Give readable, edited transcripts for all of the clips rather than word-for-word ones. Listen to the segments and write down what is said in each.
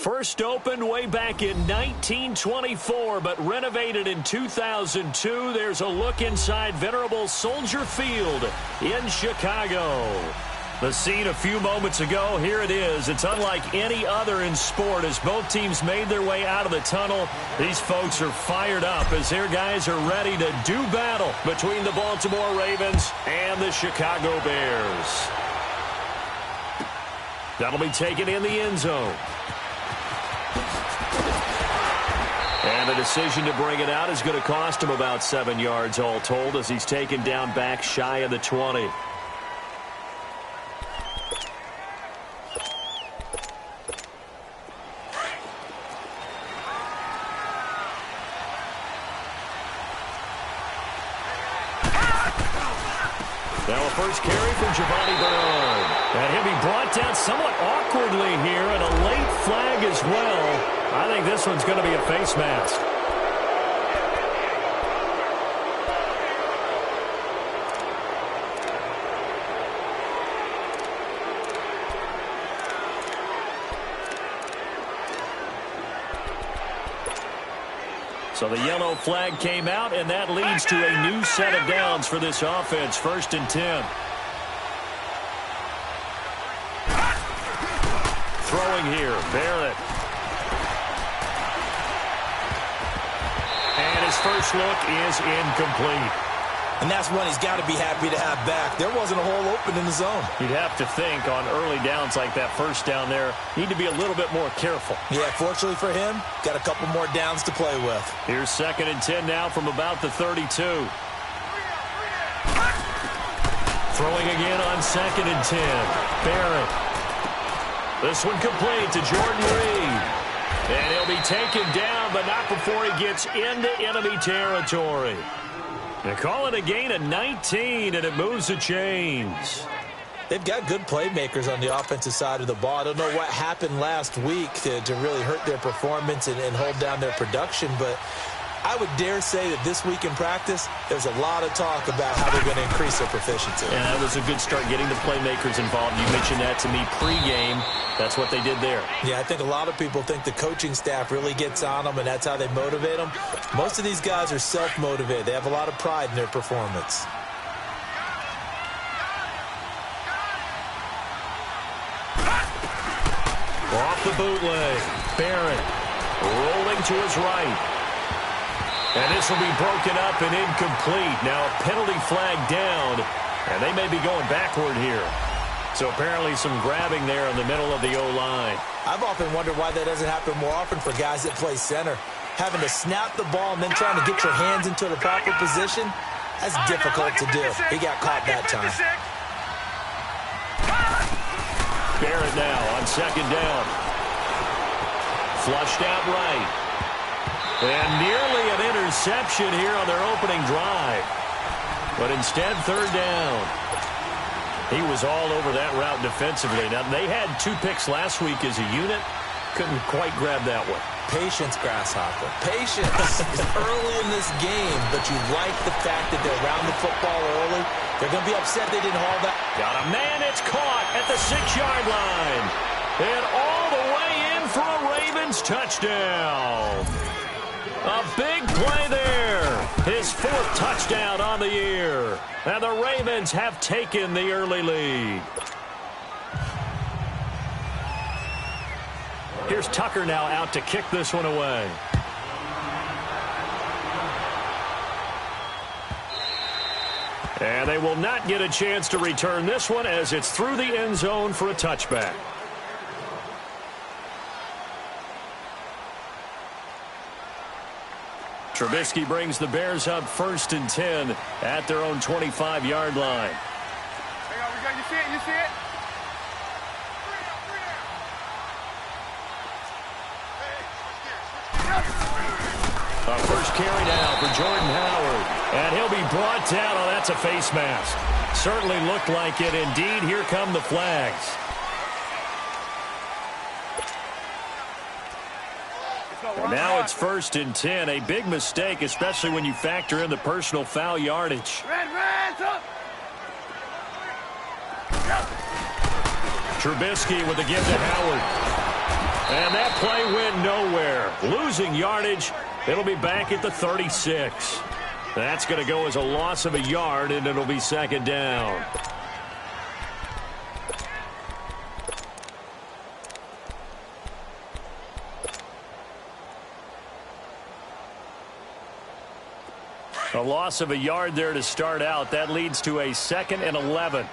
First opened way back in 1924, but renovated in 2002. There's a look inside venerable Soldier Field in Chicago. The scene a few moments ago, here it is. It's unlike any other in sport as both teams made their way out of the tunnel. These folks are fired up as their guys are ready to do battle between the Baltimore Ravens and the Chicago Bears. That'll be taken in the end zone. And the decision to bring it out is going to cost him about 7 yards all told as he's taken down back shy of the 20. Now a first carry from Giovanni Bernard. And he'll be brought down somewhat awkwardly here, and a late flag as well. I think this one's going to be a face mask. So the yellow flag came out, and that leads to a new set of downs for this offense. 1st and 10. Throwing here, Barrett. And his first look is incomplete. And that's one he's got to be happy to have back. There wasn't a hole open in the zone. You'd have to think on early downs like that first down there, need to be a little bit more careful. Yeah, fortunately for him, got a couple more downs to play with. Here's 2nd and 10 now from about the 32. Throwing again on 2nd and 10. Barrett. This one complete to Jordan Reed. And he'll be taken down, but not before he gets into enemy territory. They call it a gain of 19, and it moves the chains. They've got good playmakers on the offensive side of the ball. I don't know what happened last week to really hurt their performance and hold down their production, but I would dare say that this week in practice, there's a lot of talk about how they're going to increase their proficiency. And that was a good start getting the playmakers involved. You mentioned that to me pregame. That's what they did there. Yeah, I think a lot of people think the coaching staff really gets on them, and that's how they motivate them. Most of these guys are self-motivated. They have a lot of pride in their performance. Off the bootleg. Barrett rolling to his right. And this will be broken up and incomplete. Now a penalty flag down, and they may be going backward here. So apparently some grabbing there in the middle of the O-line. I've often wondered why that doesn't happen more often for guys that play center. Having to snap the ball and then trying to get your hands into the proper position, that's difficult to do. He got caught that time. Barrett now on 2nd down. Flushed out right. And nearly an interception here on their opening drive. But instead, 3rd down. He was all over that route defensively. Now, they had 2 picks last week as a unit. Couldn't quite grab that one. Patience, Grasshopper. Patience is early in this game, but you like the fact that they're around the football early. They're going to be upset they didn't haul that. Got a man. It's caught at the 6-yard line. And all the way in for a Ravens touchdown. A big play there. His 4th touchdown on the year. And the Ravens have taken the early lead. Here's Tucker now out to kick this one away. And they will not get a chance to return this one as it's through the end zone for a touchback. Trubisky brings the Bears up 1st and 10 at their own 25-yard line. You see it? You see it? A first carry now for Jordan Howard. And he'll be brought down. Oh, that's a face mask. Certainly looked like it. Indeed, here come the flags. And now it's 1st and 10. A big mistake, especially when you factor in the personal foul yardage. Trubisky with the give to Howard. And that play went nowhere. Losing yardage. It'll be back at the 36. That's going to go as a loss of a yard, and it'll be second down. A loss of a yard there to start out. That leads to a 2nd and 11.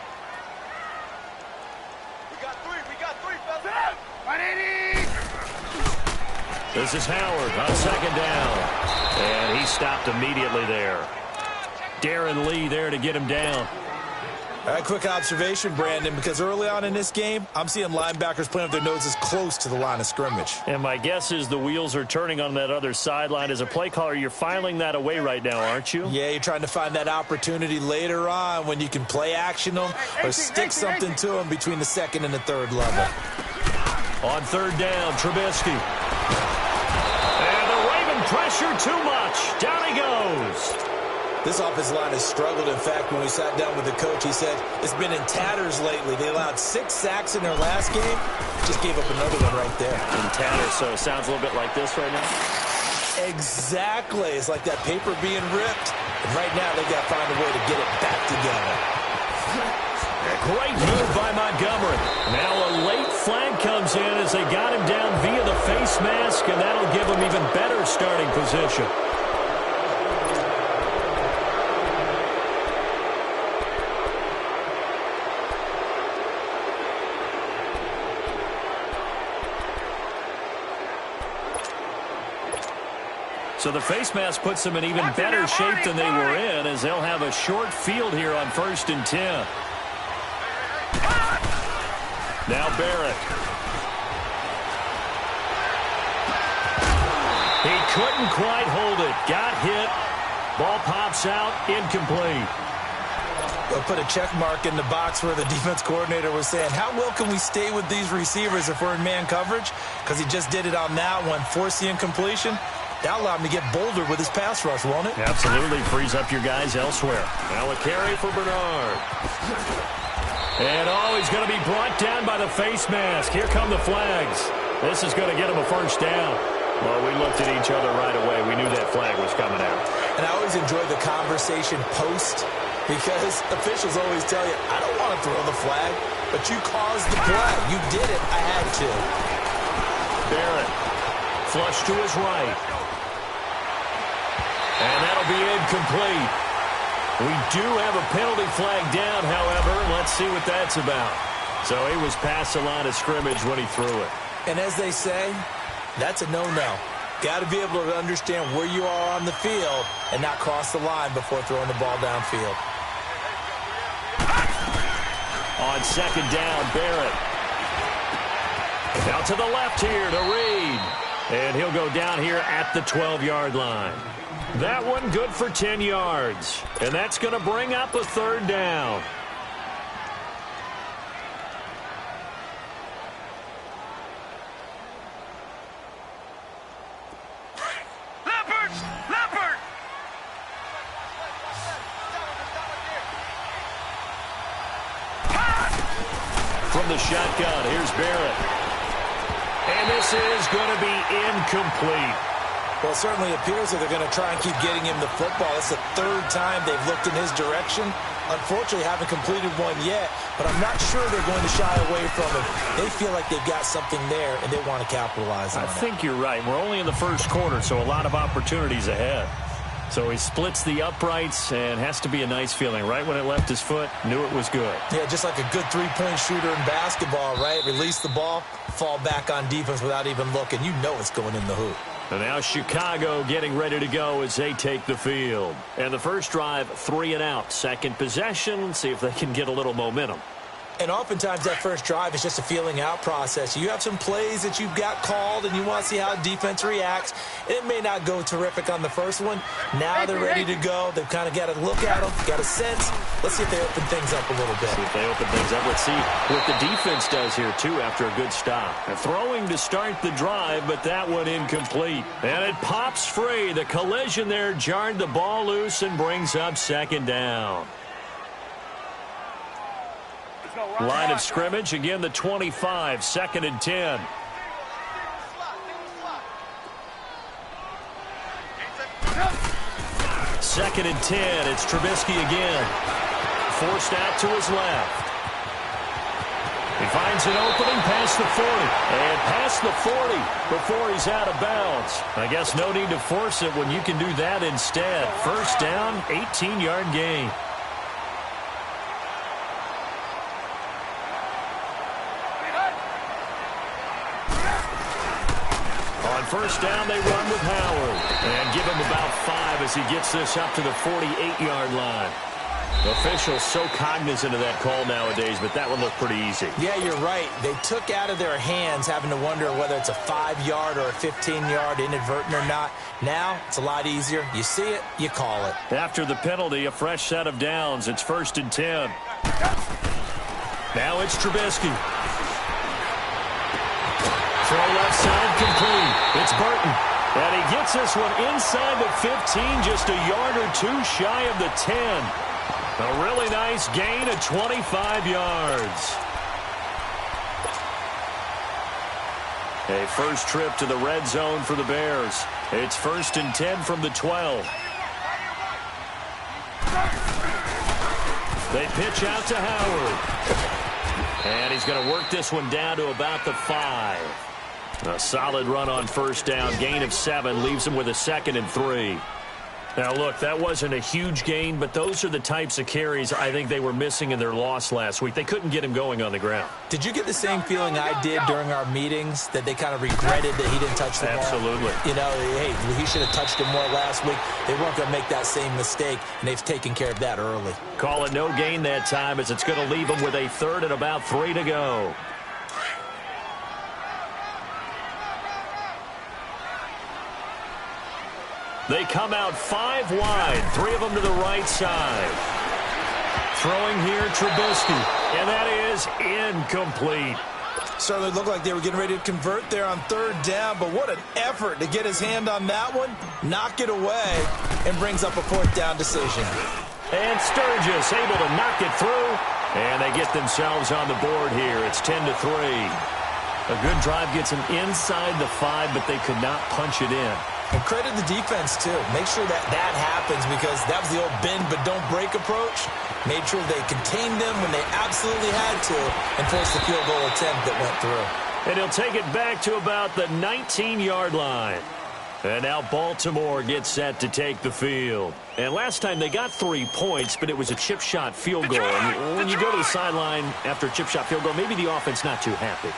We got three, fellas. 180! This is Howard on second down. And he stopped immediately there. Darren Lee there to get him down. All right, quick observation, Brandon, because early on in this game, I'm seeing linebackers playing with their noses close to the line of scrimmage. And my guess is the wheels are turning on that other sideline. As a play caller, you're filing that away right now, aren't you? Yeah, you're trying to find that opportunity later on when you can play action them or stick something to them between the 2nd and the 3rd level. On 3rd down, Trubisky. And the Raven pressure too much. Down he goes. This offensive line has struggled. In fact, when we sat down with the coach, he said it's been in tatters lately. They allowed 6 sacks in their last game. Just gave up another one right there. In tatters, so it sounds a little bit like this right now? Exactly. It's like that paper being ripped. And right now, they got to find a way to get it back together. A great move by Montgomery. Now a late flag comes in as they got him down via the face mask, and that'll give him even better starting position. So the face mask puts them in even better shape than they were in, as they'll have a short field here on 1st and 10. Now Barrett. He couldn't quite hold it. Got hit. Ball pops out. Incomplete. They'll put a check mark in the box where the defense coordinator was saying, how well can we stay with these receivers if we're in man coverage? Because he just did it on that one, force the incompletion. That'll allow him to get bolder with his pass rush, won't it? Absolutely. Frees up your guys elsewhere. Now a carry for Bernard. And he's going to be brought down by the face mask. Here come the flags. This is going to get him a 1st down. Well, we looked at each other right away. We knew that flag was coming out. And I always enjoy the conversation post, because officials always tell you, I don't want to throw the flag, but you caused the play. You did it. I had to. Barrett. Flush to his right. And that'll be incomplete. We do have a penalty flag down, however. Let's see what that's about. So he was past the line of scrimmage when he threw it. And as they say, that's a no-no. Got to be able to understand where you are on the field and not cross the line before throwing the ball downfield. On 2nd down, Barrett. Now to the left here to Reed. And he'll go down here at the 12-yard line. That one good for 10 yards. And that's going to bring up a 3rd down. Leopard! From the shotgun, here's Barrett. And this is going to be incomplete. Well, it certainly appears that they're going to try and keep getting him the football. It's the 3rd time they've looked in his direction. Unfortunately, haven't completed one yet, but I'm not sure they're going to shy away from him. They feel like they've got something there, and they want to capitalize on it. I think you're right. We're only in the 1st quarter, so a lot of opportunities ahead. So he splits the uprights, and has to be a nice feeling. Right when it left his foot, knew it was good. Yeah, just like a good 3-point shooter in basketball, right? Release the ball, fall back on defense without even looking. You know it's going in the hoop. And now Chicago getting ready to go as they take the field. And the first drive, 3 and out. Second possession, see if they can get a little momentum. And oftentimes that first drive is just a feeling out process. You have some plays that you've got called and you want to see how defense reacts. It may not go terrific on the first one. Now they're ready to go. They've kind of got to look at them, got a sense. Let's see if they open things up a little bit. See if they open things up. Let's see what the defense does here, too, after a good stop. And throwing to start the drive, but that one incomplete. And it pops free. The collision there jarred the ball loose and brings up 2nd down. Line of scrimmage, again the 25, 2nd and 10. 2nd and 10. It's Trubisky again. Forced out to his left. He finds an opening past the 40. And past the 40 before he's out of bounds. I guess no need to force it when you can do that instead. First down, 18-yard gain. On first down, they run with Howard. And give him about 5 as he gets this up to the 48-yard line. Officials so cognizant of that call nowadays, but that one looked pretty easy. Yeah, you're right. They took out of their hands having to wonder whether it's a 5-yard or a 15-yard inadvertent or not. Now, it's a lot easier. You see it, you call it. After the penalty, a fresh set of downs. It's 1st and 10. Now it's Trubisky. Throw left side complete. It's Burton. And he gets this one inside the 15, just a yard or 2 shy of the 10. A really nice gain of 25 yards. A first trip to the red zone for the Bears. It's 1st and 10 from the 12. They pitch out to Howard. And he's going to work this one down to about the 5. A solid run on first down. Gain of 7 leaves him with a 2nd and 3. Now, look, that wasn't a huge gain, but those are the types of carries I think they were missing in their loss last week. They couldn't get him going on the ground. Did you get the same feeling I did during our meetings, that they kind of regretted that he didn't touch the ball? Absolutely. You know, hey, he should have touched it more last week. They weren't going to make that same mistake, and they've taken care of that early. Call it no gain that time, as it's going to leave him with a 3rd and about 3 to go. They come out 5 wide, 3 of them to the right side. Throwing here, Trubisky, and that is incomplete. Certainly looked like they were getting ready to convert there on 3rd down, but what an effort to get his hand on that one, knock it away, and brings up a 4th down decision. And Sturgis able to knock it through, and they get themselves on the board here. It's 10-3. A good drive gets them inside the 5, but they could not punch it in. And credit the defense, too. Make sure that happens, because that was the old bend but don't break approach. Made sure they contained them when they absolutely had to and forced the field goal attempt that went through. And he'll take it back to about the 19-yard line. And now Baltimore gets set to take the field. And last time they got 3 points, but it was a chip shot field goal. And when you go to the sideline after a chip shot field goal, maybe the offense not too happy.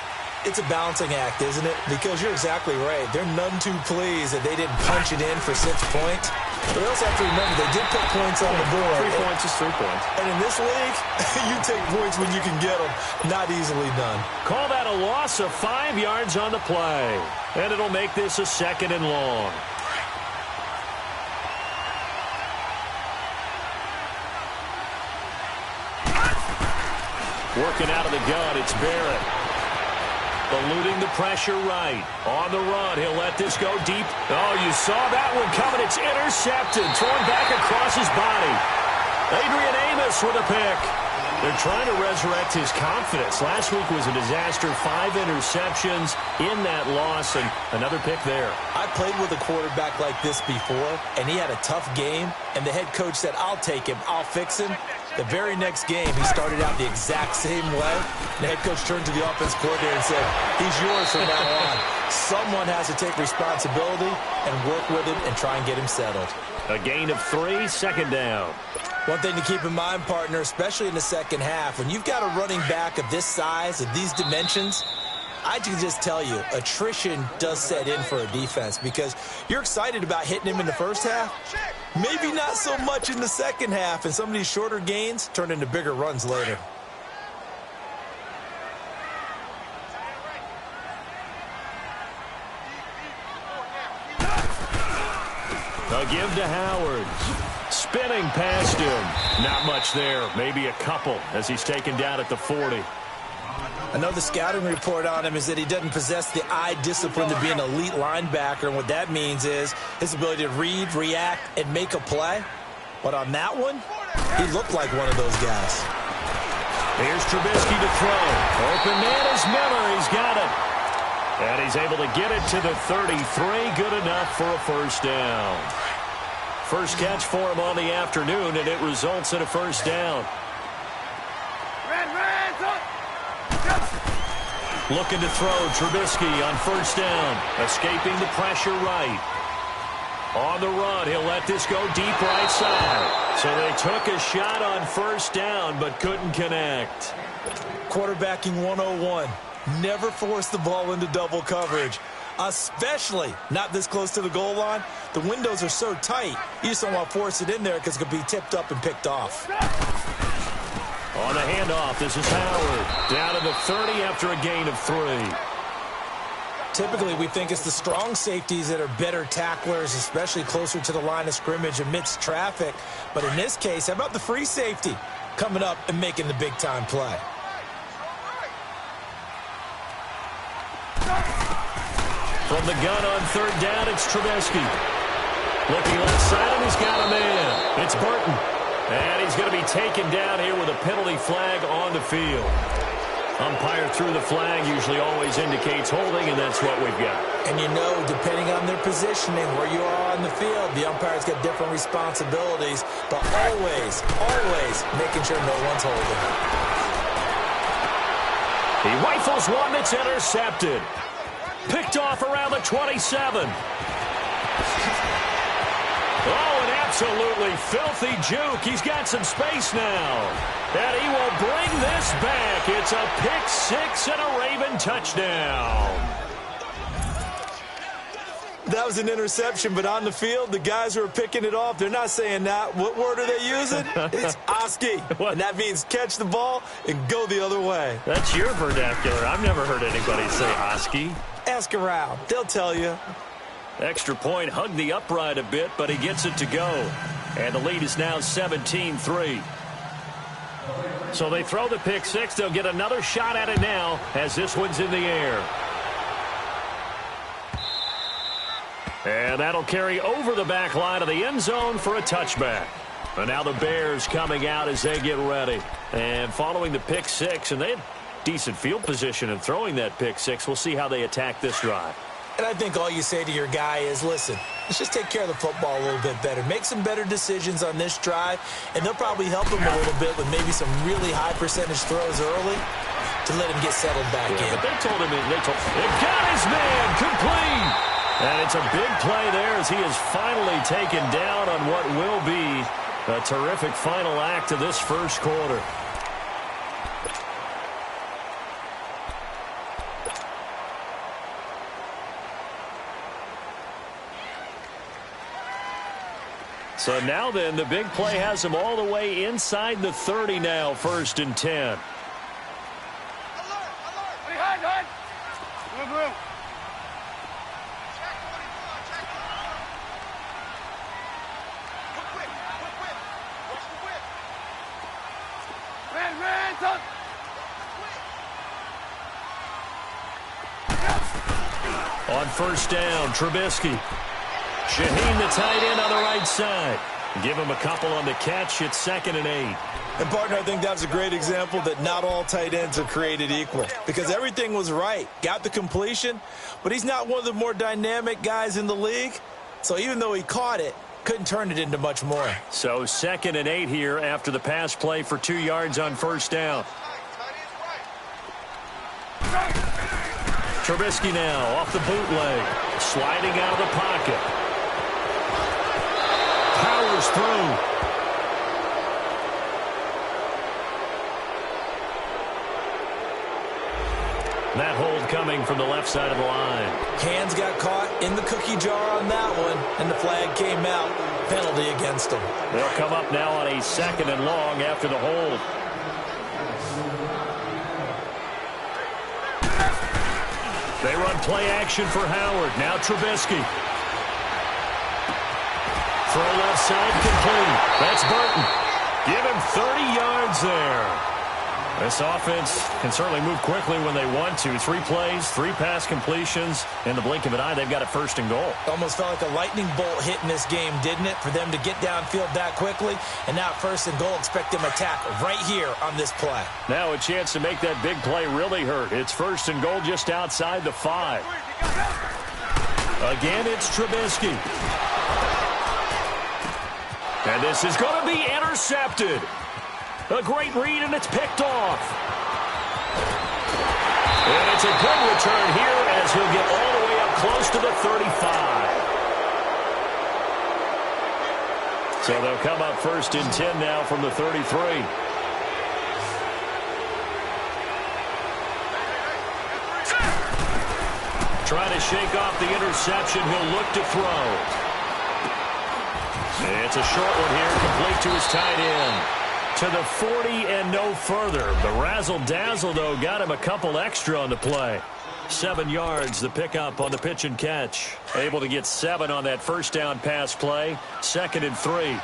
It's a balancing act, isn't it? Because you're exactly right. They're none too pleased that they didn't punch it in for 6 points. But we also have to remember they did put points on the board. 3 points is 3 points. And in this league, you take points when you can get them. Not easily done. Call that a loss of 5 yards on the play. And it'll make this a 2nd and long. Working out of the gun, it's Barrett. Eluding the pressure right. On the run, he'll let this go deep. Oh, you saw that one coming. It's intercepted. Thrown back across his body. Adrian Amos with a pick. They're trying to resurrect his confidence. Last week was a disaster. 5 interceptions in that loss, and another pick there. I played with a quarterback like this before, and he had a tough game, and the head coach said, I'll take him, I'll fix him. The very next game, he started out the exact same way. The head coach turned to the offense coordinator and said, he's yours from now on. Someone has to take responsibility and work with him and try and get him settled. A gain of 3, 2nd down. One thing to keep in mind, partner, especially in the second half, when you've got a running back of this size, of these dimensions, I can just tell you, attrition does set in for a defense, because you're excited about hitting him in the first half. Maybe not so much in the second half, and some of these shorter gains turn into bigger runs later. A give to Howard. Spinning past him. Not much there. Maybe a couple as he's taken down at the 40. Another scouting report on him is that he doesn't possess the eye discipline to be an elite linebacker. And what that means is his ability to read, react, and make a play. But on that one, he looked like one of those guys. Here's Trubisky to throw. Open man is Miller. He's got it. And he's able to get it to the 33. Good enough for a first down. First catch for him on the afternoon, and it results in a first down. Looking to throw, Trubisky on first down. Escaping the pressure right. On the run, he'll let this go deep right side. So they took a shot on first down, but couldn't connect. Quarterbacking 101. Never force the ball into double coverage, especially not this close to the goal line. The windows are so tight, you just don't want to force it in there because it could be tipped up and picked off. On the handoff, this is Howard. Down to the 30 after a gain of 3. Typically, we think it's the strong safeties that are better tacklers, especially closer to the line of scrimmage amidst traffic. But in this case, how about the free safety coming up and making the big-time play? From the gun on third down, it's Trubisky. Looking left side, and he's got a man. It's Burton. And he's going to be taken down here with a penalty flag on the field. Umpire threw the flag, usually always indicates holding, and that's what we've got. And you know, depending on their positioning, where you are on the field, the umpire's got different responsibilities, but always, always making sure no one's holding. He rifles one that's intercepted. Picked off around the 27. Oh, an absolutely filthy juke. He's got some space now. And he will bring this back. It's a pick six and a Raven touchdown. That was an interception, but on the field, the guys who are picking it off, they're not saying that. What word are they using? It's Oski. And that means catch the ball and go the other way. That's your vernacular. I've never heard anybody say Oski. Ask around. They'll tell you. Extra point, hugged the upright a bit, but he gets it to go. And the lead is now 17-3. So they throw the pick six. They'll get another shot at it now as this one's in the air. And that'll carry over the back line of the end zone for a touchback. And now the Bears coming out as they get ready. And following the pick six, and they had decent field position in throwing that pick six. We'll see how they attack this drive. And I think all you say to your guy is, listen, let's just take care of the football a little bit better. Make some better decisions on this drive, and they'll probably help him a little bit with maybe some really high percentage throws early to let him get settled back in. But they told him, they got his man complete. And it's a big play there as he is finally taken down on what will be a terrific final act of this first quarter. So now then, the big play has him all the way inside the 30 now, 1st and 10. Alert! Behind, hide! Blue. Check 44, check it. Quick. Watch the whip. On first down, Trubisky. Shaheen, the tight end, on the right side. Give him a couple on the catch. It's 2nd and 8. And, partner, I think that was a great example that not all tight ends are created equal because everything was right. Got the completion, but he's not one of the more dynamic guys in the league. So even though he caught it, couldn't turn it into much more. So 2nd and 8 here after the pass play for 2 yards on first down. Trubisky now off the bootleg. Sliding out of the pocket. Powers through. That hold coming from the left side of the line. Hands got caught in the cookie jar on that one, and the flag came out. Penalty against him. They'll come up now on a 2nd and long after the hold. They run play action for Howard. Now Trubisky. Throw left side complete. That's Burton. Give him 30 yards there. This offense can certainly move quickly when they want to. 3 plays, 3 pass completions. In the blink of an eye, they've got it 1st and goal. Almost felt like a lightning bolt hit in this game, didn't it? For them to get downfield that quickly. And now 1st and goal, expect them to attack right here on this play. Now a chance to make that big play really hurt. It's 1st and goal just outside the 5. Again, it's Trubisky. And this is going to be intercepted. A great read, and it's picked off. And it's a good return here as he'll get all the way up close to the 35. So they'll come up 1st and 10 now from the 33. Trying to shake off the interception. He'll look to throw. It's a short one here, complete to his tight end. To the 40 and no further. The razzle-dazzle, though, got him a couple extra on the play. 7 yards, the pickup on the pitch and catch. Able to get 7 on that first down pass play. 2nd and 3.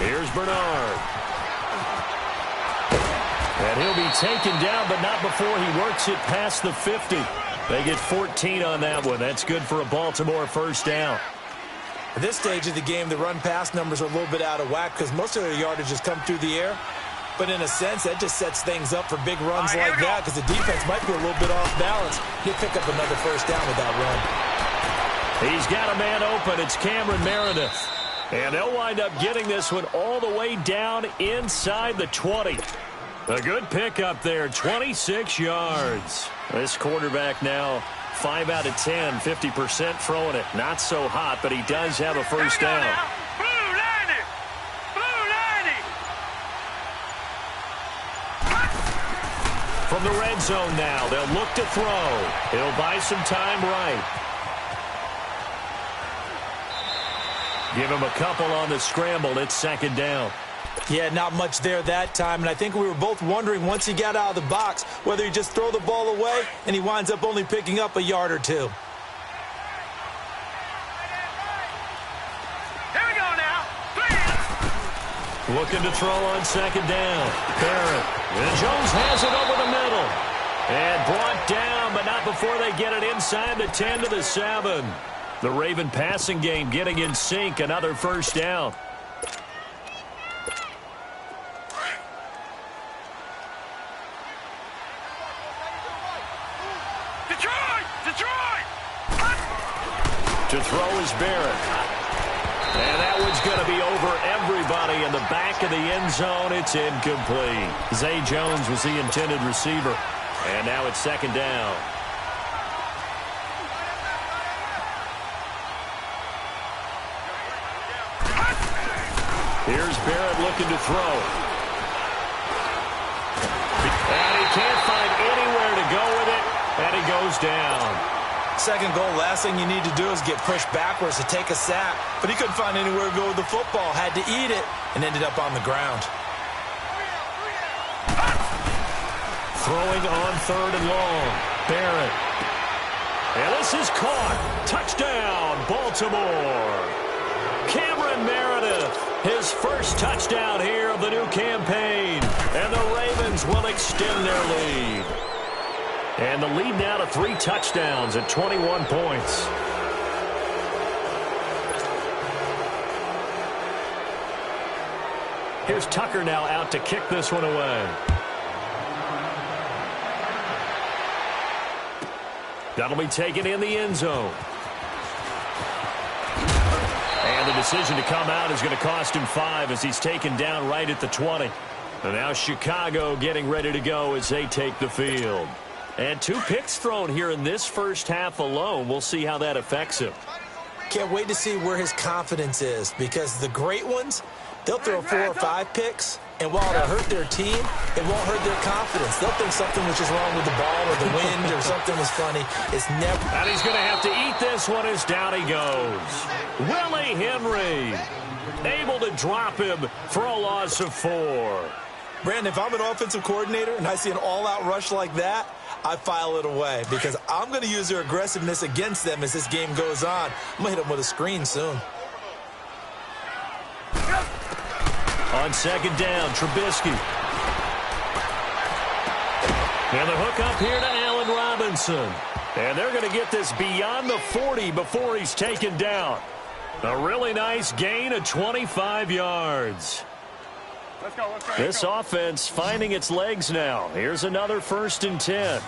Here's Bernard. And he'll be taken down, but not before he works it past the 50. They get 14 on that one. That's good for a Baltimore first down. At this stage of the game, the run-pass numbers are a little bit out of whack because most of their yardage has come through the air. But in a sense, that just sets things up for big runs like that because the defense might be a little bit off balance. He'll pick up another first down with that run. He's got a man open. It's Cameron Meredith. And they'll wind up getting this one all the way down inside the 20. A good pickup there, 26 yards. This quarterback now 5 out of 10, 50% throwing it. Not so hot, but he does have a first down. From the red zone now, they'll look to throw. He'll buy some time right. Give him a couple on the scramble. It's 2nd down. Yeah, not much there that time, and I think we were both wondering once he got out of the box whether he just throw the ball away and he winds up only picking up a yard or 2. Here we go now. 3. Looking to throw on 2nd down. Barrett. And Jones has it over the middle. And brought down, but not before they get it inside the 10 to the 7. The Raven passing game getting in sync. Another first down. To throw is Barrett. And that one's going to be over everybody in the back of the end zone. It's incomplete. Zay Jones was the intended receiver. And now it's 2nd down. Here's Barrett looking to throw. And he can't find anywhere to go with it. And he goes down. 2nd goal, last thing you need to do is get pushed backwards to take a sack. But he couldn't find anywhere to go with the football. Had to eat it and ended up on the ground. Throwing on 3rd and long. Barrett. And this is caught. Touchdown, Baltimore. Cameron Meredith, his first touchdown here of the new campaign. And the Ravens will extend their lead. And the lead now to 3 touchdowns at 21 points. Here's Tucker now out to kick this one away. That'll be taken in the end zone. And the decision to come out is going to cost him 5 as he's taken down right at the 20. And now Chicago getting ready to go as they take the field. And 2 picks thrown here in this first half alone. We'll see how that affects him. Can't wait to see where his confidence is because the great ones, they'll throw 4 or 5 picks, and while it'll hurt their team, it won't hurt their confidence. They'll think something was just wrong with the ball or the wind or something was funny. It's never. And he's going to have to eat this one as down he goes. Willie Henry able to drop him for a loss of 4. Brandon, if I'm an offensive coordinator and I see an all-out rush like that, I file it away because I'm going to use their aggressiveness against them as this game goes on. I'm going to hit them with a screen soon. On 2nd down, Trubisky. And the hook up here to Allen Robinson. And they're going to get this beyond the 40 before he's taken down. A really nice gain of 25 yards. Let's go. This offense finding its legs now. Here's another 1st and 10.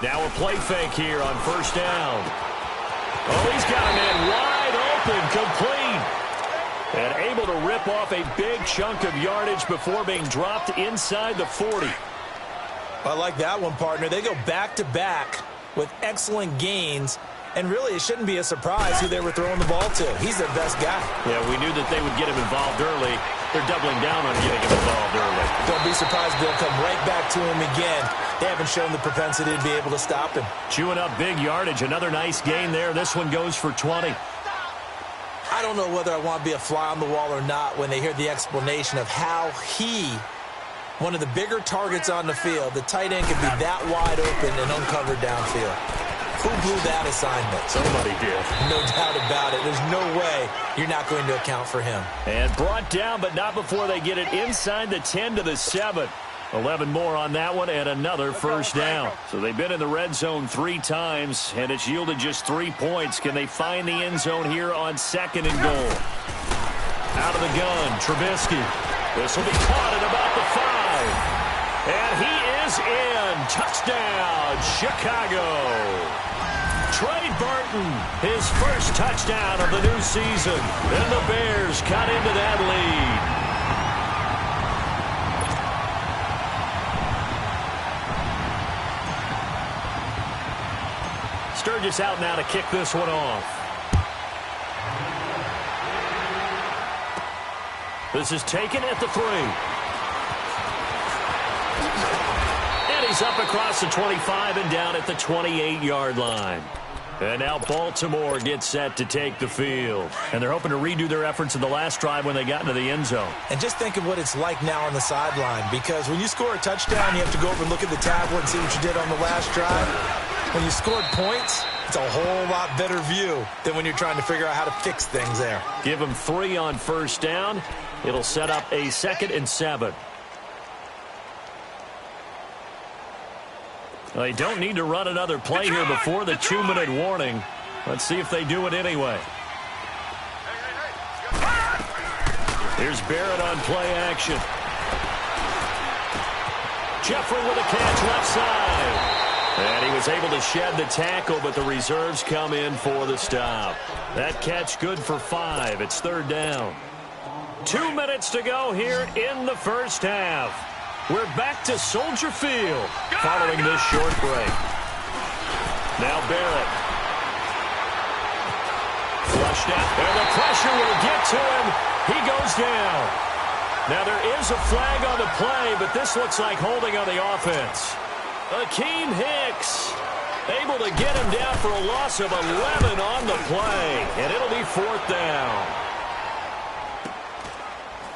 Now a play fake here on first down. Oh, he's got a man wide open, complete. And able to rip off a big chunk of yardage before being dropped inside the 40. I like that one, partner. They go back-to-back with excellent gains. And really, it shouldn't be a surprise who they were throwing the ball to. He's their best guy. Yeah, we knew that they would get him involved early. They're doubling down on getting him involved early. Don't be surprised if they'll come right back to him again. They haven't shown the propensity to be able to stop him. Chewing up big yardage. Another nice gain there. This one goes for 20. I don't know whether I want to be a fly on the wall or not when they hear the explanation of how he, one of the bigger targets on the field, the tight end, can be that wide open and uncovered downfield. Who blew that assignment? Somebody did. No doubt about it. There's no way you're not going to account for him. And brought down, but not before they get it inside the 10 to the 7. 11 more on that one and another first down. So they've been in the red zone 3 times, and it's yielded just 3 points. Can they find the end zone here on 2nd and goal? Out of the gun, Trubisky. This will be caught at about the 5. And he is in. Touchdown, Chicago. Trey Burton, his first touchdown of the new season. And the Bears cut into that lead. Sturgis out now to kick this one off. This is taken at the 3. And he's up across the 25 and down at the 28-yard line. And now Baltimore gets set to take the field. And they're hoping to redo their efforts in the last drive when they got into the end zone. And just think of what it's like now on the sideline, because when you score a touchdown, you have to go over and look at the tablet and see what you did on the last drive. When you scored points, it's a whole lot better view than when you're trying to figure out how to fix things there. Give them 3 on first down. It'll set up a 2nd and 7. They don't need to run another play here before the 2-minute warning. Let's see if they do it anyway. Here's Barrett on play action. Jeffrey with a catch left side. And he was able to shed the tackle, but the reserves come in for the stop. That catch good for 5. It's 3rd down. 2 minutes to go here in the first half. We're back to Soldier Field following this short break. Now Barrett. Flushed out, and the pressure will get to him. He goes down. Now there is a flag on the play, but this looks like holding on the offense. Akeem Hicks able to get him down for a loss of 11 on the play, and it'll be 4th down.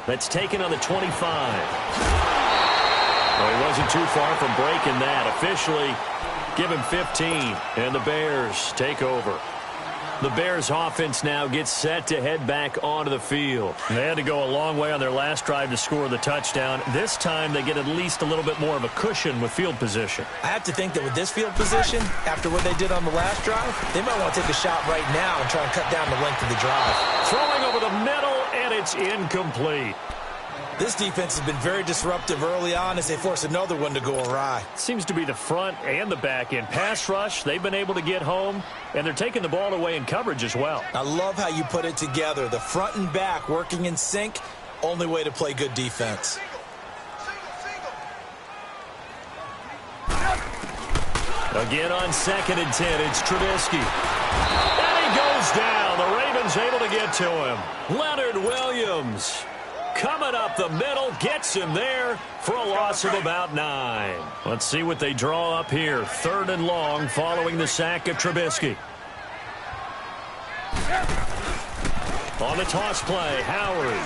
That's taken on the 25. Well, he wasn't too far from breaking that. Officially, give him 15, and the Bears take over. The Bears offense now gets set to head back onto the field. They had to go a long way on their last drive to score the touchdown. This time they get at least a little bit more of a cushion with field position. I have to think that with this field position, after what they did on the last drive, they might want to take a shot right now and try and cut down the length of the drive. Throwing over the middle, and it's incomplete. This defense has been very disruptive early on as they force another one to go awry. Seems to be the front and the back end. Pass rush, they've been able to get home, and they're taking the ball away in coverage as well. I love how you put it together. The front and back working in sync, only way to play good defense. Again on 2nd and 10, it's Trubisky. And he goes down. The Ravens able to get to him. Leonard Williams coming up the middle, gets him there for a loss of about 9. Let's see what they draw up here. 3rd and long following the sack of Trubisky. On the toss play, Howard.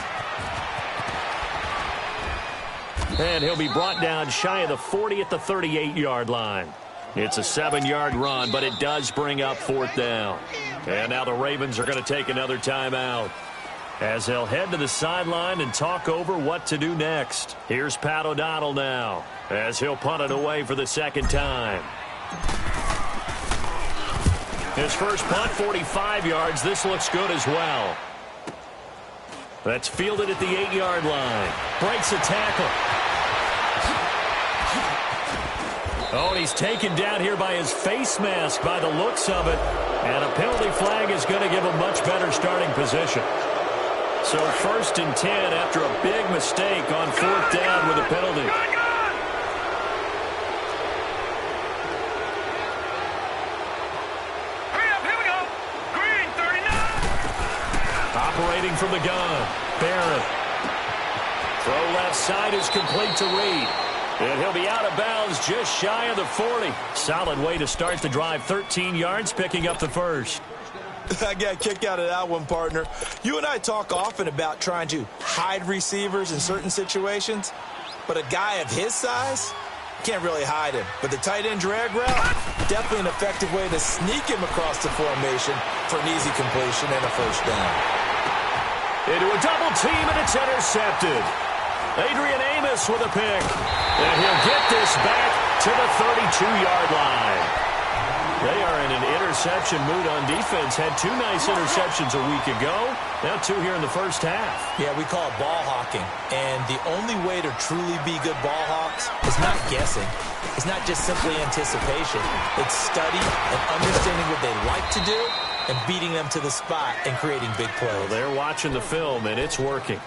And he'll be brought down shy of the 40 at the 38-yard line. It's a 7-yard run, but it does bring up 4th down. And now the Ravens are going to take another timeout as they'll head to the sideline and talk over what to do next. Here's Pat O'Donnell now as he'll punt it away for the 2nd time. His first punt, 45 yards. This looks good as well. That's fielded at the 8-yard line. Breaks a tackle. Oh, and he's taken down here by his face mask by the looks of it. And a penalty flag is going to give a much better starting position. So 1st and 10 after a big mistake on 4th down with a penalty. Hurry up, here we go. Green, 39. Operating from the gun, Barrett. Throw left side is complete to Reed. And he'll be out of bounds just shy of the 40. Solid way to start the drive. 13 yards, picking up the first. I got a kick out of that one, partner. You and I talk often about trying to hide receivers in certain situations, but a guy of his size can't really hide him. But the tight end drag route, definitely an effective way to sneak him across the formation for an easy completion and a first down. Into a double team, and it's intercepted. Adrian Amos with a pick. And he'll get this back to the 32-yard line. They are in an interception mood on defense. Had 2 nice interceptions a week ago. Now 2 here in the first half. Yeah, we call it ball hawking. And the only way to truly be good ball hawks is not guessing. It's not just simply anticipation. It's study and understanding what they like to do and beating them to the spot and creating big plays. Well, they're watching the film, and it's working.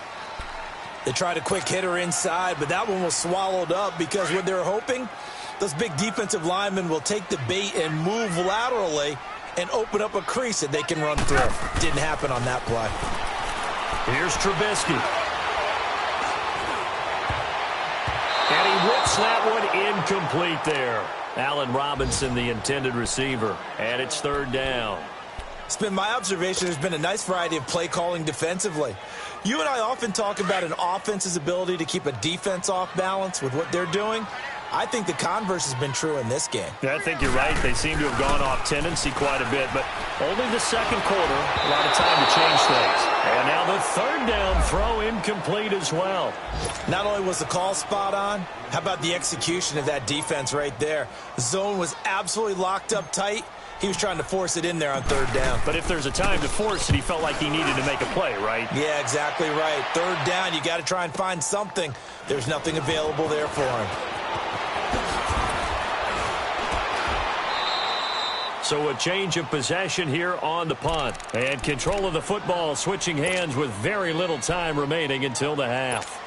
They tried a quick hitter inside, but that one was swallowed up because what they're hoping, those big defensive linemen will take the bait and move laterally and open up a crease that they can run through. Didn't happen on that play. Here's Trubisky. And he whips that one incomplete there. Allen Robinson, the intended receiver. And it's 3rd down. It's been my observation there's been a nice variety of play calling defensively. You and I often talk about an offense's ability to keep a defense off balance with what they're doing. I think the converse has been true in this game. Yeah, I think you're right. They seem to have gone off tendency quite a bit, but only the second quarter, a lot of time to change things. And now the 3rd down throw incomplete as well. Not only was the call spot on, how about the execution of that defense right there? The zone was absolutely locked up tight. He was trying to force it in there on 3rd down. But if there's a time to force it, he felt like he needed to make a play, right? Yeah, exactly right. 3rd down, you got to try and find something. There's nothing available there for him. So a change of possession here on the punt. And control of the football switching hands with very little time remaining until the half.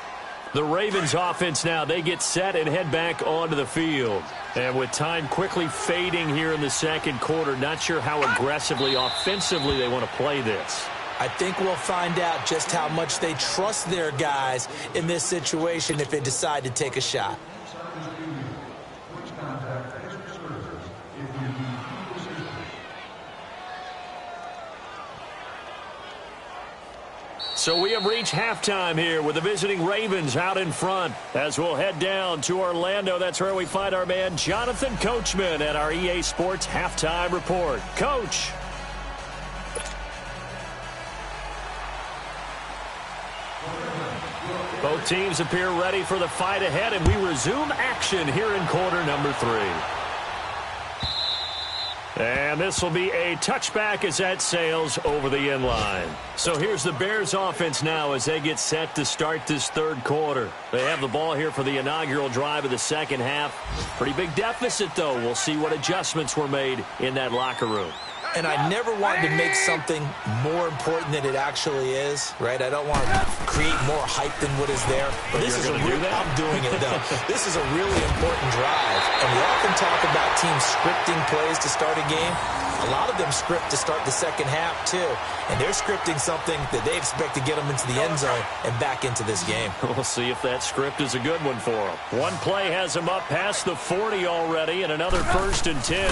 The Ravens offense now, they get set and head back onto the field. And with time quickly fading here in the second quarter, not sure how aggressively, offensively they want to play this. I think we'll find out just how much they trust their guys in this situation if they decide to take a shot. So we have reached halftime here with the visiting Ravens out in front. As we'll head down to Orlando, that's where we find our man Jonathan Coachman at our EA Sports Halftime Report. Coach. Both teams appear ready for the fight ahead, and we resume action here in quarter number 3. And this will be a touchback as that sails over the end line. So here's the Bears offense now as they get set to start this 3rd quarter. They have the ball here for the inaugural drive of the second half. Pretty big deficit, though. We'll see what adjustments were made in that locker room. And I never wanted to make something more important than it actually is, right? I don't want to create more hype than what is there. But this is I'm doing it, though. This is a really important drive. And we often talk about teams scripting plays to start a game. A lot of them script to start the second half, too. And they're scripting something that they expect to get them into the end zone and back into this game. We'll see if that script is a good one for them. One play has them up past the 40 already, and another 1st and 10.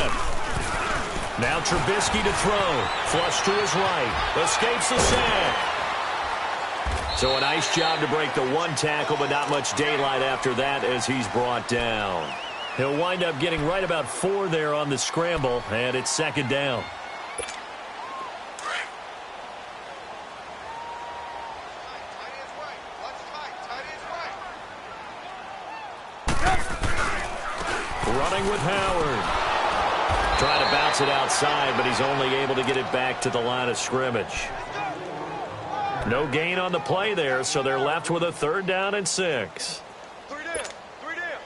Now Trubisky to throw. Flush to his right. Escapes the sack. So a nice job to break the 1 tackle, but not much daylight after that as he's brought down. He'll wind up getting right about 4 there on the scramble, and it's 2nd down. Running with Howard. Trying to bounce it outside, but he's only able to get it back to the line of scrimmage. No gain on the play there, so they're left with a 3rd down and 6. 3 down. 3 down.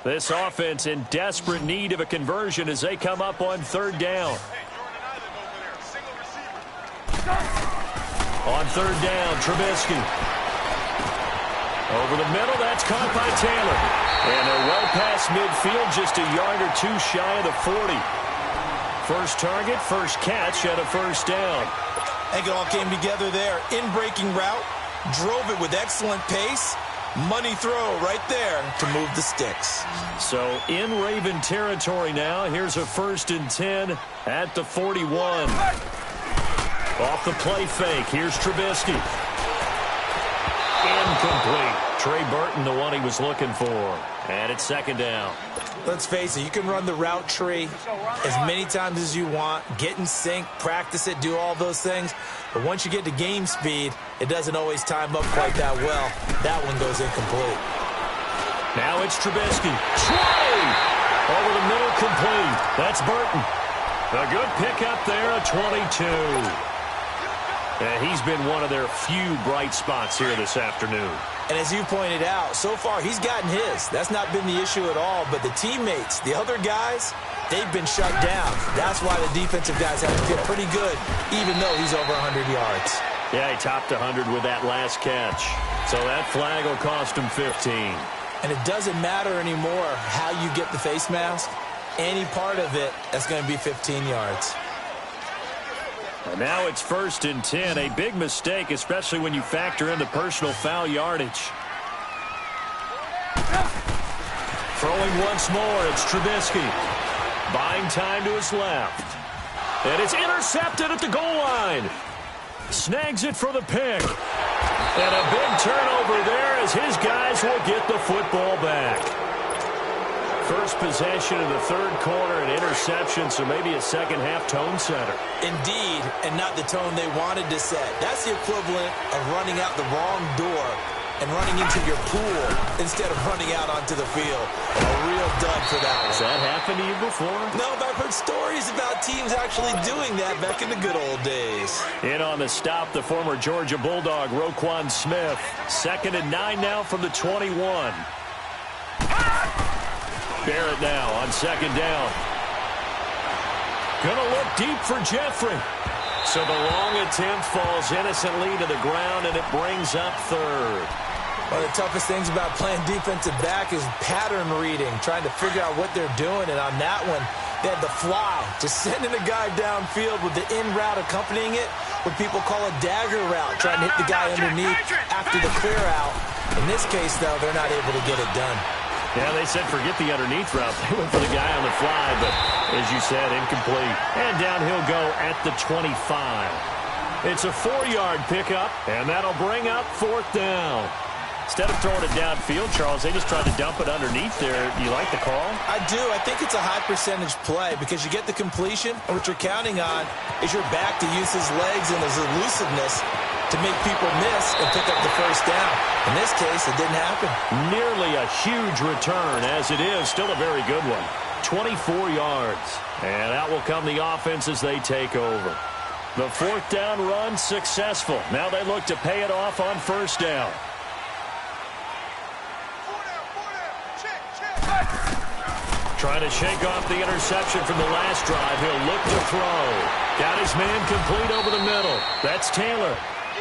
This offense in desperate need of a conversion as they come up on third down. On third down, Trubisky. Over the middle, that's caught by Taylor. And they're well past midfield, just a yard or two shy of the 40. First target, first catch, and a first down. I think it all came together there. In-breaking route, drove it with excellent pace. Money throw right there to move the sticks. So in Raven territory now. Here's a 1st and 10 at the 41. Off the play fake. Here's Trubisky. Incomplete. Trey Burton, the one he was looking for. And it's second down. Let's face it, you can run the route tree as many times as you want, get in sync, practice it, do all those things. But once you get to game speed, it doesn't always time up quite that well. That one goes incomplete. Now it's Trubisky. Trey! Over the middle, complete. That's Burton. A good pickup there, a 22. And he's been one of their few bright spots here this afternoon. And as you pointed out, so far he's gotten his. That's not been the issue at all. But the teammates, the other guys, they've been shut down. That's why the defensive guys have to feel pretty good, even though he's over 100 yards. Yeah, he topped 100 with that last catch. So that flag will cost him 15. And it doesn't matter anymore how you get the face mask. Any part of it, that's going to be 15 yards. And now it's 1st and 10. A big mistake, especially when you factor in the personal foul yardage. Throwing once more, it's Trubisky. Buying time to his left. And it's intercepted at the goal line. Snags it for the pick. And a big turnover there as his guys will get the football back. First possession of the third quarter, an interception, so maybe a second-half tone setter. Indeed, and not the tone they wanted to set. That's the equivalent of running out the wrong door and running into your pool instead of running out onto the field. A real dud for that one. Has that happened to you before? No, but I've heard stories about teams actually doing that back in the good old days. In on the stop, the former Georgia Bulldog, Roquan Smith. 2nd and 9 now from the 21. Barrett now on 2nd down. Gonna look deep for Jeffrey. So the long attempt falls innocently to the ground, and it brings up 3rd. One of the toughest things about playing defensive back is pattern reading, trying to figure out what they're doing. And on that one, they had the fly, just sending a guy downfield with the in route accompanying it, what people call a dagger route, trying to hit the guy underneath after the clear out. In this case, though, they're not able to get it done. Yeah, they said forget the underneath route. They went for the guy on the fly, but as you said, incomplete. And down he'll go at the 25. It's a 4-yard pickup, and that'll bring up 4th down. Instead of throwing it downfield, Charles, they just tried to dump it underneath there. Do you like the call? I do. I think it's a high-percentage play because you get the completion, and what you're counting on is your back to use his legs and his elusiveness to make people miss and pick up the first down. In this case, it didn't happen. Nearly a huge return, as it is. Still a very good one. 24 yards. And out will come the offense as they take over. The 4th down run successful. Now they look to pay it off on 1st down. Trying to shake off the interception from the last drive. He'll look to throw. Got his man complete over the middle. That's Taylor.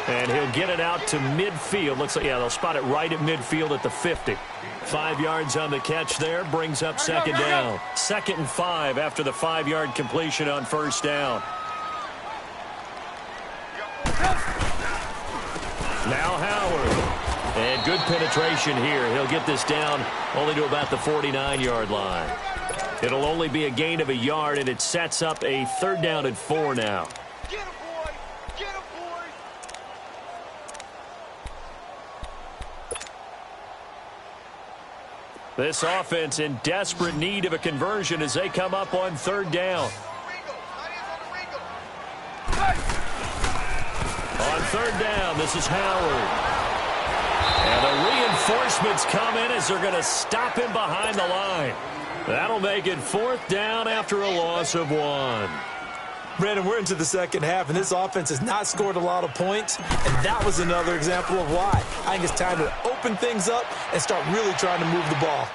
And he'll get it out to midfield. Looks like, yeah, they'll spot it right at midfield at the 50. 5 yards on the catch there. Brings up 2nd down. 2nd and 5 after the 5-yard completion on 1st down. Now Howard. And good penetration here. He'll get this down only to about the 49-yard line. It'll only be a gain of a yard, and it sets up a 3rd down and 4 now. Get him, boy! Get him, boy! This offense in desperate need of a conversion as they come up on 3rd down. On 3rd down, this is Howard. And the reinforcements come in as they're going to stop him behind the line. That'll make it 4th down after a loss of 1. Brandon, we're into the second half, and this offense has not scored a lot of points, and that was another example of why. I think it's time to open things up and start really trying to move the ball.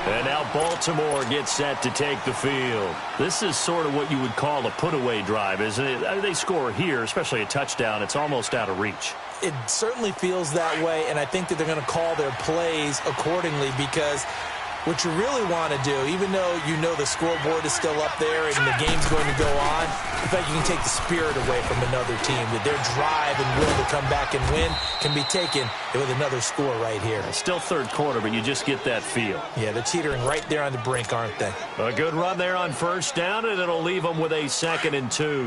And now Baltimore gets set to take the field. This is sort of what you would call a put-away drive, isn't it? They score here, especially a touchdown. It's almost out of reach. It certainly feels that way, and I think that they're going to call their plays accordingly, because what you really want to do, even though you know the scoreboard is still up there and the game's going to go on, in fact, you can take the spirit away from another team, that their drive and will to come back and win can be taken with another score right here. Still third quarter, but you just get that feel. Yeah, they're teetering right there on the brink, aren't they? A good run there on first down, and it'll leave them with a 2nd and 2.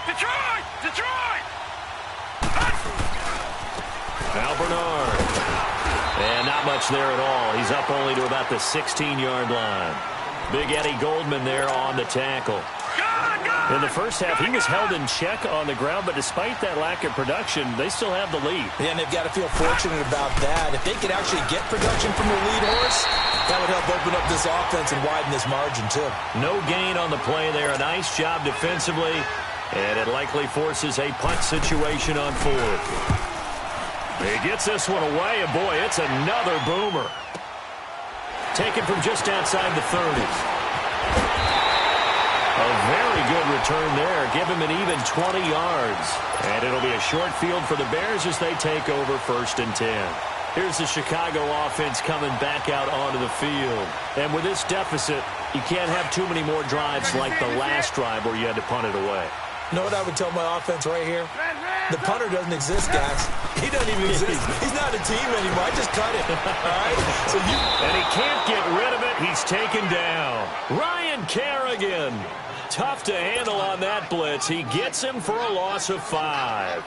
Detroit! Detroit! Now Bernard. And not much there at all. He's up only to about the 16-yard line. Big Eddie Goldman there on the tackle. In the first half, he was held in check on the ground, but despite that lack of production, they still have the lead. Yeah, and they've got to feel fortunate about that. If they could actually get production from the lead horse, that would help open up this offense and widen this margin, too. No gain on the play there. A nice job defensively, and it likely forces a punt situation on 4th. He gets this one away, and boy, it's another boomer. Taken from just outside the 30s. A very good return there. Give him an even 20 yards. And it'll be a short field for the Bears as they take over 1st and 10. Here's the Chicago offense coming back out onto the field. And with this deficit, you can't have too many more drives like the last drive where you had to punt it away. You know what I would tell my offense right here? The punter doesn't exist, guys. He doesn't even exist. He's not a team anymore. I just cut it. All right? And he can't get rid of it. He's taken down. Ryan Kerrigan. Tough to handle on that blitz. He gets him for a loss of 5.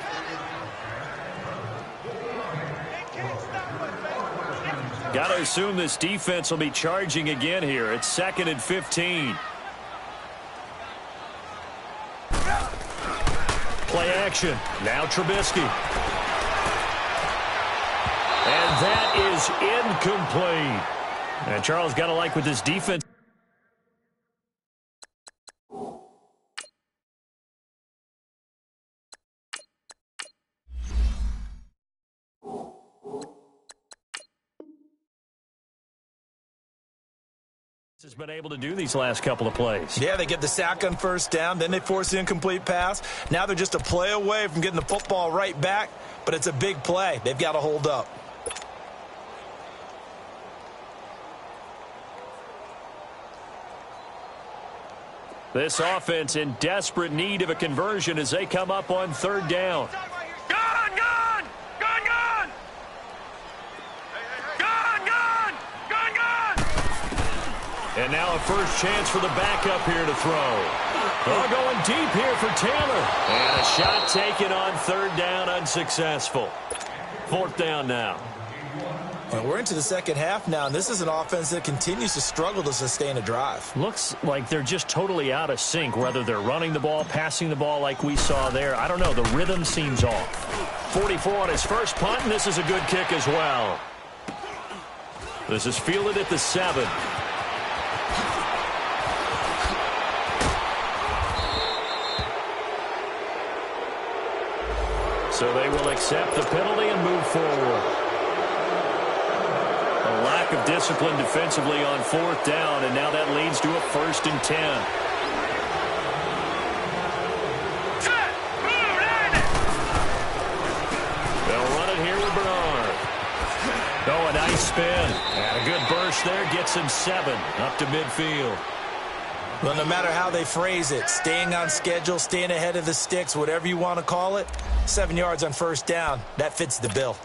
Got to assume this defense will be charging again here. It's 2nd and 15. Play action. Now Trubisky. And that is incomplete. And Charles, got to like with this defense. Has been able to do these last couple of plays. Yeah, they get the sack on first down, then they force the incomplete pass. Now they're just a play away from getting the football right back, but it's a big play. They've got to hold up. This offense in desperate need of a conversion as they come up on 3rd down. And now a first chance for the backup here to throw. Oh, going deep here for Taylor. And a shot taken on 3rd down, unsuccessful. 4th down now. Well, we're into the second half now, and this is an offense that continues to struggle to sustain a drive. Looks like they're just totally out of sync, whether they're running the ball, passing the ball like we saw there. I don't know. The rhythm seems off. 44 on his first punt, and this is a good kick as well. This is fielded at the 7. So they will accept the penalty and move forward. A lack of discipline defensively on 4th down, and now that leads to a 1st and 10. They'll run it here with Bernard. Oh, a nice spin. And a good burst there gets him 7 up to midfield. Well, no matter how they phrase it, staying on schedule, staying ahead of the sticks, whatever you want to call it, 7 yards on first down, that fits the bill.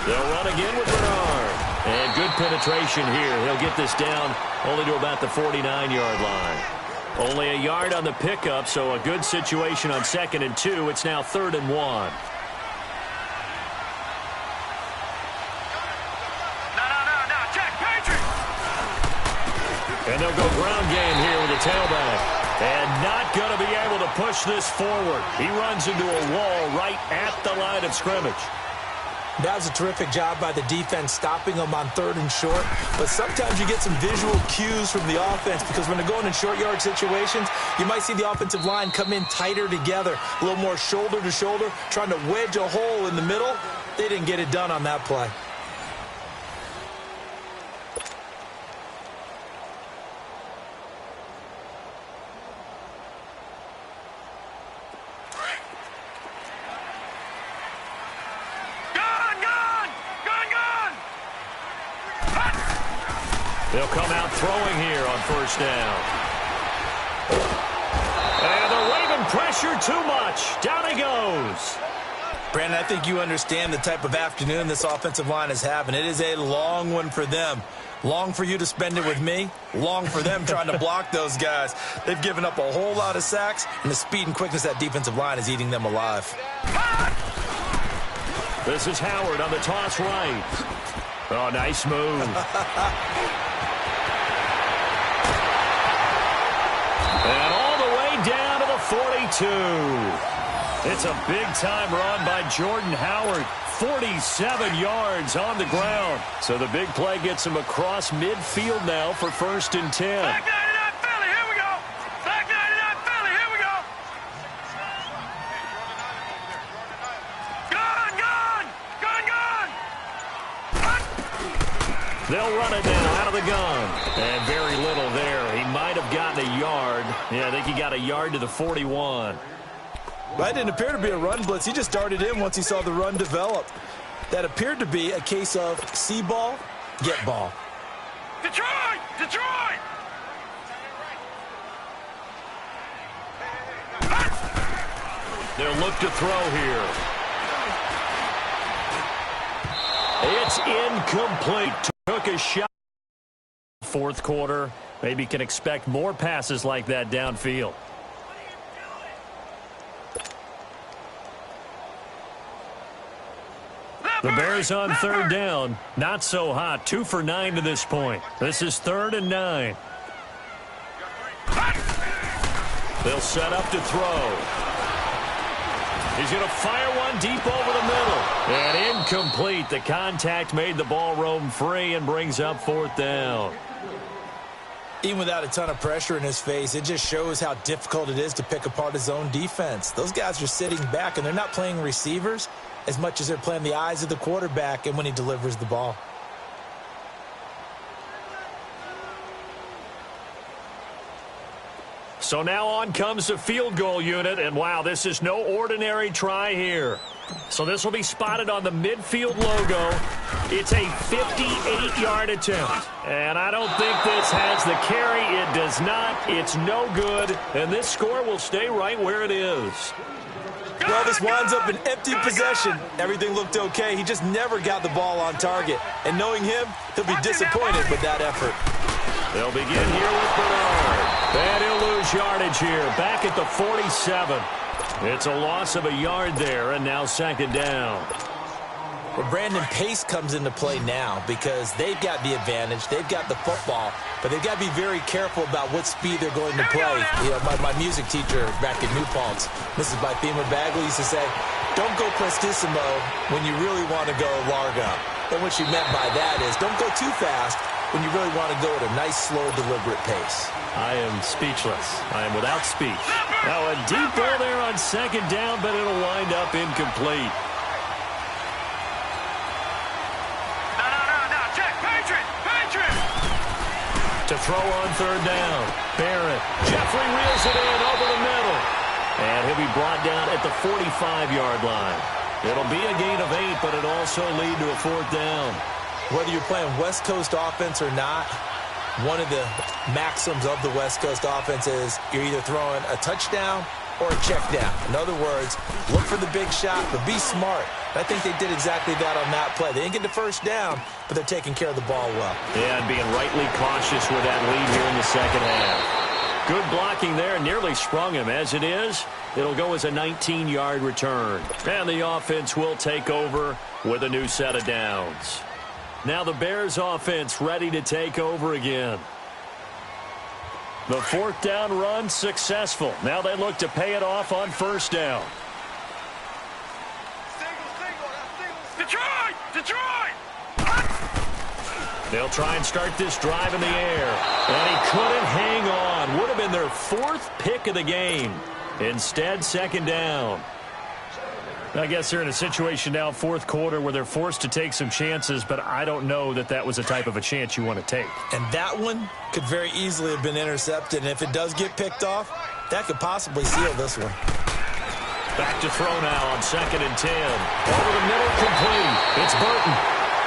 They'll run again with Bernard. And good penetration here. He'll get this down only to about the 49-yard line. Only a yard on the pickup, so a good situation on 2nd and 2. It's now 3rd and 1. And they'll go ground game here with the tailback. And not going to be able to push this forward. He runs into a wall right at the line of scrimmage. That was a terrific job by the defense stopping them on 3rd and short. But sometimes you get some visual cues from the offense because when they're going in short yard situations, you might see the offensive line come in tighter together, a little more shoulder to shoulder, trying to wedge a hole in the middle. They didn't get it done on that play. They'll come out throwing here on 1st down. And they're waving pressure too much. Down he goes. Brandon, I think you understand the type of afternoon this offensive line is having. It is a long one for them. Long for you to spend it with me. Long for them trying to block those guys. They've given up a whole lot of sacks, and the speed and quickness of that defensive line is eating them alive. This is Howard on the toss right. Oh, nice move. And all the way down to the 42. It's a big-time run by Jordan Howard. 47 yards on the ground. So the big play gets him across midfield now for 1st and 10. Back 99 Philly, here we go. Back 99 Philly, here we go. Gun, gun, gun, gun. They'll run it now out of the gun. And very little there. He might have gotten a yard. Yeah, I think he got a yard to the 41. That didn't appear to be a run blitz. He just darted in once he saw the run develop. That appeared to be a case of see ball, get ball. Detroit! Detroit! They'll look to throw here. It's incomplete. Took a shot. 4th quarter. Maybe can expect more passes like that downfield. The Bears on 3rd down. Not so hot. 2 for 9 to this point. This is 3rd and 9. They'll set up to throw. He's going to fire one deep over the middle. And incomplete. The contact made the ball roam free and brings up 4th down. Even without a ton of pressure in his face, it just shows how difficult it is to pick apart his own defense. Those guys are sitting back, and they're not playing receivers as much as they're playing the eyes of the quarterback and when he delivers the ball. So now on comes the field goal unit, and wow, this is no ordinary try here. So this will be spotted on the midfield logo. It's a 58-yard attempt. And I don't think this has the carry. It does not. It's no good. And this score will stay right where it is. Well, this winds up an empty possession. Everything looked okay. He just never got the ball on target. And knowing him, he'll be disappointed with that effort. They'll begin here with Bernard. And he'll lose yardage here. Back at the 47. It's a loss of a yard there, and now 2nd down. Well, Brandon, pace comes into play now because they've got the advantage. They've got the football, but they've got to be very careful about what speed they're going to play. You know, my music teacher back in New Paltz, Mrs. Bythema Bagley, used to say, don't go prestissimo when you really want to go largo. And what she meant by that is don't go too fast when you really want to go at a nice, slow, deliberate pace. I am speechless. I am without speech. Now a deep ball there on 2nd down, but it'll wind up incomplete. No, check, Patriot! To throw on 3rd down. Barrett. Jeffrey reels it in over the middle. And he'll be brought down at the 45-yard line. It'll be a gain of 8, but it'll also lead to a 4th down. Whether you're playing West Coast offense or not, one of the maxims of the West Coast offense is you're either throwing a touchdown or a check down. In other words, look for the big shot, but be smart. I think they did exactly that on that play. They didn't get the 1st down, but they're taking care of the ball well. Yeah, and being rightly cautious with that lead here in the 2nd half. Good blocking there, nearly sprung him. As it is, it'll go as a 19-yard return. And the offense will take over with a new set of downs. Now the Bears offense ready to take over again. The 4th down run successful. Now they look to pay it off on 1st down. Detroit! They'll try and start this drive in the air. And he couldn't hang on. Would have been their 4th pick of the game. Instead, second down. I guess they're in a situation now, 4th quarter, where they're forced to take some chances, but I don't know that that was the type of a chance you want to take. And that one could very easily have been intercepted, and if it does get picked off, that could possibly seal this one. Back to throw now on 2nd and 10. Over the middle, complete. It's Burton.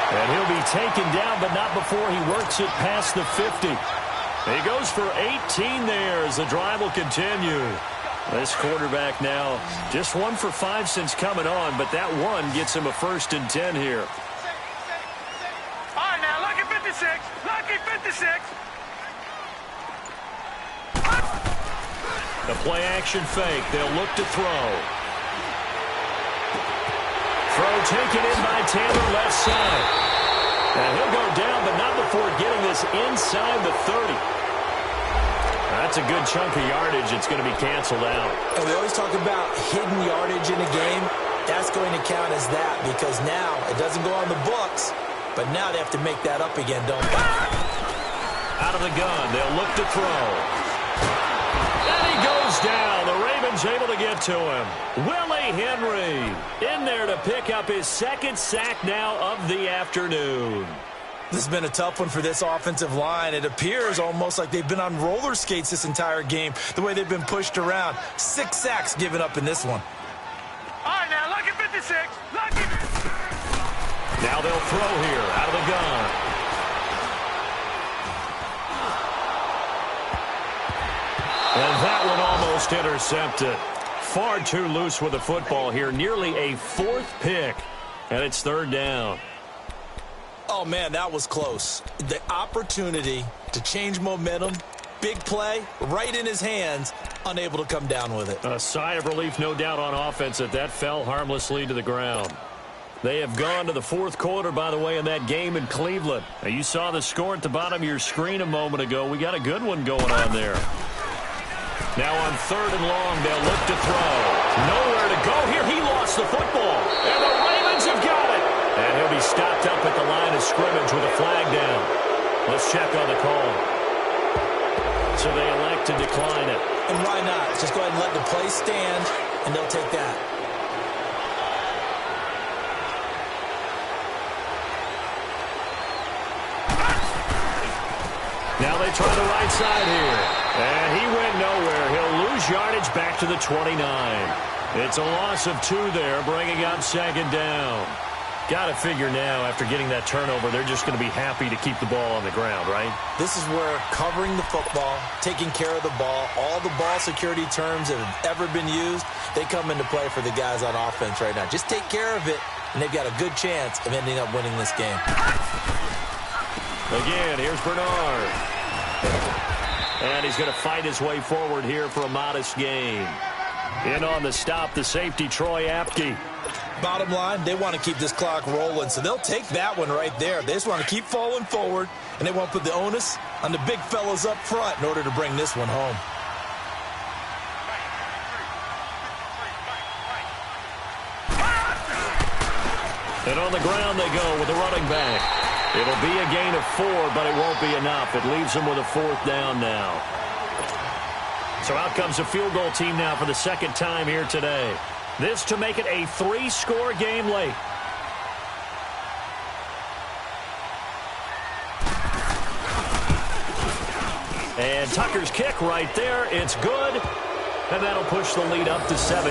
And he'll be taken down, but not before he works it past the 50. He goes for 18 there as the drive will continue. This quarterback now just 1 for 5 since coming on, but that one gets him a 1st and 10 here. All right, now, lucky 56. Lucky 56. The play action fake. They'll look to throw. Throw taken in by Taylor left side. And he'll go down, but not before getting this inside the 30. That's a good chunk of yardage. It's going to be canceled out. And we always talk about hidden yardage in a game. That's going to count as that because now it doesn't go on the books, but now they have to make that up again, don't they? Out of the gun. They'll look to throw. And he goes down. The Ravens able to get to him. Willie Henry in there to pick up his 2nd sack now of the afternoon. This has been a tough one for this offensive line. It appears almost like they've been on roller skates this entire game, the way they've been pushed around. 6 sacks given up in this one. All right, now, lucky 56. Lucky. Now they'll throw here out of the gun. And that one almost intercepted. Far too loose with the football here. Nearly a 4th pick. And it's 3rd down. Oh, man, that was close. The opportunity to change momentum, big play, right in his hands, unable to come down with it. A sigh of relief, no doubt, on offense that fell harmlessly to the ground. They have gone to the 4th quarter, by the way, in that game in Cleveland. Now, you saw the score at the bottom of your screen a moment ago. We got a good one going on there. Now on 3rd and long, they'll look to throw. Nowhere to go here. He lost the football. And the Ravens have got it. And he'll be stopped up at the line of scrimmage with a flag down. Let's check on the call. So they elect to decline it. And why not? Just go ahead and let the play stand, and they'll take that. Now they try the right side here. And he went nowhere. He'll lose yardage back to the 29. It's a loss of 2 there, bringing up 2nd down. Got to figure now, after getting that turnover, they're just going to be happy to keep the ball on the ground, right? This is where covering the football, taking care of the ball, all the ball security terms that have ever been used, they come into play for the guys on offense right now. Just take care of it, and they've got a good chance of ending up winning this game. Again, here's Bernard. And he's going to fight his way forward here for a modest gain. In on the stop, the safety, Troy Apke. Bottom line, they want to keep this clock rolling, so they'll take that one right there. They just want to keep falling forward, and they won't put the onus on the big fellas up front in order to bring this one home. And on the ground they go with the running back. It'll be a gain of 4, but it won't be enough. It leaves them with a 4th down now. So out comes the field goal team now for the 2nd time here today. This to make it a 3-score game late. And Tucker's kick right there. It's good. And that'll push the lead up to 17.